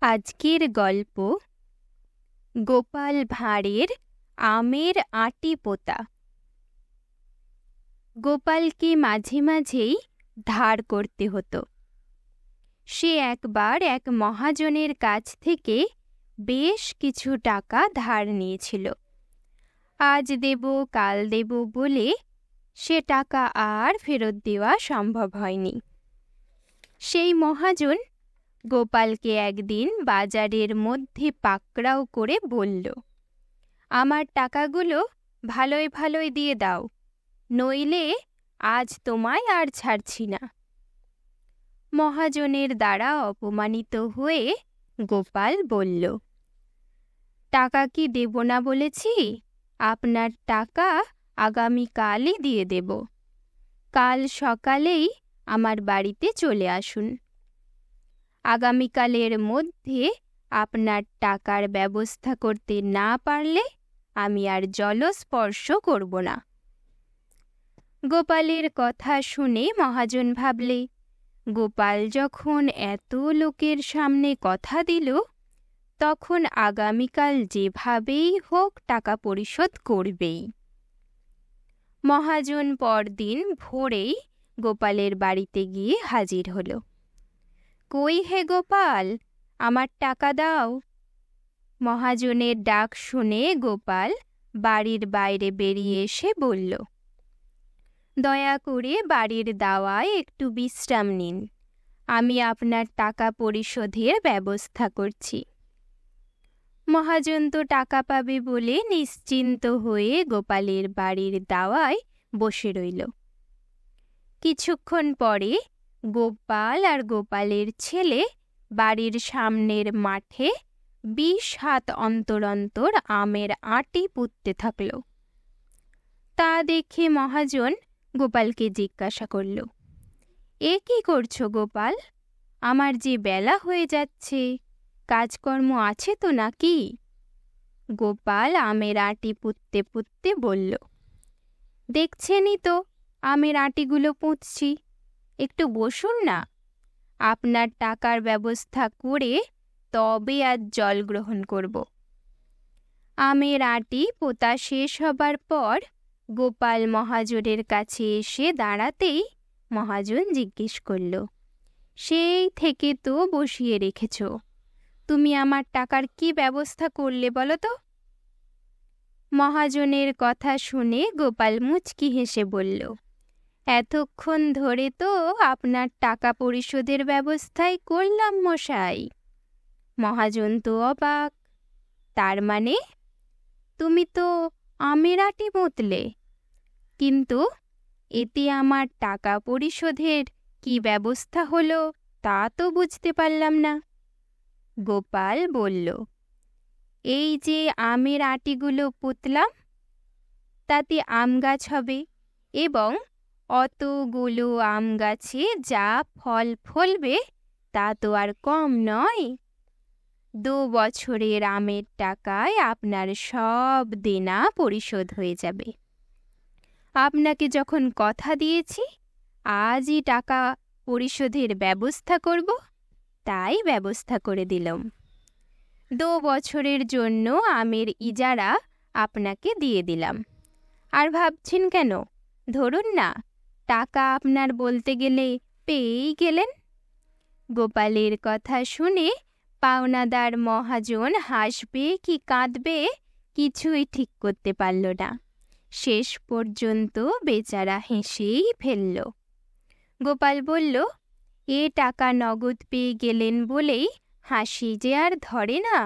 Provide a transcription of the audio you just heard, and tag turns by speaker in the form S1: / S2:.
S1: আজকের গল্প গোপাল ভাঁড়ের আমের আঁটি পোঁতা। গোপালকে মাঝে মাঝেই ধার করতে হতো। সে একবার এক মহাজনের কাছ থেকে বেশ কিছু টাকা ধার নিয়েছিল। আজ দেব কাল দেব বলে সে টাকা আর ফেরত দেওয়া সম্ভব হয়নি। সেই মহাজন গোপালকে একদিন বাজারের মধ্যে পাকড়াও করে বলল, আমার টাকাগুলো ভালোই ভালোই দিয়ে দাও, নইলে আজ তোমায় আর ছাড়ছি না। মহাজনের দ্বারা অপমানিত হয়ে গোপাল বলল, টাকা কি দেব না বলেছি? আপনার টাকা আগামীকালই দিয়ে দেব। কাল সকালেই আমার বাড়িতে চলে আসুন। আগামীকালের মধ্যে আপনার টাকার ব্যবস্থা করতে না পারলে আমি আর জলস্পর্শ করব না। গোপালের কথা শুনে মহাজন ভাবলে, গোপাল যখন এত লোকের সামনে কথা দিল, তখন আগামীকাল যেভাবেই হোক টাকা পরিশোধ করবেই। মহাজন পরদিন ভোরেই গোপালের বাড়িতে গিয়ে হাজির হল। কই হে গোপাল, আমার টাকা দাও। মহাজনের ডাক শুনে গোপাল বাড়ির বাইরে বেরিয়ে এসে বলল, দয়া করে বাড়ির দাওয়ায় একটু বিশ্রাম নিন, আমি আপনার টাকা পরিশোধের ব্যবস্থা করছি। মহাজন তো টাকা পাবে বলে নিশ্চিন্ত হয়ে গোপালের বাড়ির দাওয়ায় বসে রইল। কিছুক্ষণ পরে গোপাল আর গোপালের ছেলে বাড়ির সামনের মাঠে 20 হাত অন্তর অন্তর আমের আঁটি পুঁততে থাকল। তা দেখে মহাজন গোপালকে জিজ্ঞাসা করল, এ কি করছো গোপাল? আমার যে বেলা হয়ে যাচ্ছে, কাজকর্ম আছে তো নাকি? গোপাল আমের আঁটি পুঁততে পুঁততে বলল, দেখছেনই তো আমের আঁটিগুলো পুঁতছি, একটু বসুন না, আপনার টাকার ব্যবস্থা করে তবে আজ জল গ্রহণ করব। আমের আঁটি পোতা শেষ হবার পর গোপাল মহাজনের কাছে এসে দাঁড়াতেই মহাজন জিজ্ঞেস করল, সেই থেকে তো বসিয়ে রেখেছ, তুমি আমার টাকার কি ব্যবস্থা করলে বলো তো? মহাজনের কথা শুনে গোপাল মুচকি হেসে বলল, এতক্ষণ ধরে তো আপনার টাকা পরিশোধের ব্যবস্থাই করলাম মশাই। মহাজন তো অবাক, তার মানে তুমি তো আমের আঁটি পুঁতলে, কিন্তু এতে আমার টাকা পরিশোধের কি ব্যবস্থা হলো তা তো বুঝতে পারলাম না। গোপাল বলল, এই যে আমের আঁটিগুলো পুঁতলাম, তাতে আম গাছ হবে এবং অতগুলো আম গাছে যা ফল ফলবে তা তো আর কম নয়। 2 বছরের আমের টাকায় আপনার সব দেনা পরিশোধ হয়ে যাবে। আপনাকে যখন কথা দিয়েছি আজই টাকা পরিশোধের ব্যবস্থা করব, তাই ব্যবস্থা করে দিলাম। 2 বছরের জন্য আমের ইজারা আপনাকে দিয়ে দিলাম। আর ভাবছেন কেন? ধরুন না, টাকা আপনার বলতে গেলে পেয়েই গেলেন। গোপালের কথা শুনে পাওনাদার মহাজন হাসবে কি কাঁদবে কিছুই ঠিক করতে পারল না। শেষ পর্যন্ত বেচারা হেসেই ফেলল। গোপাল বলল, এ টাকা নগদ পেয়ে গেলেন বলেই হাসি যে আর ধরে না।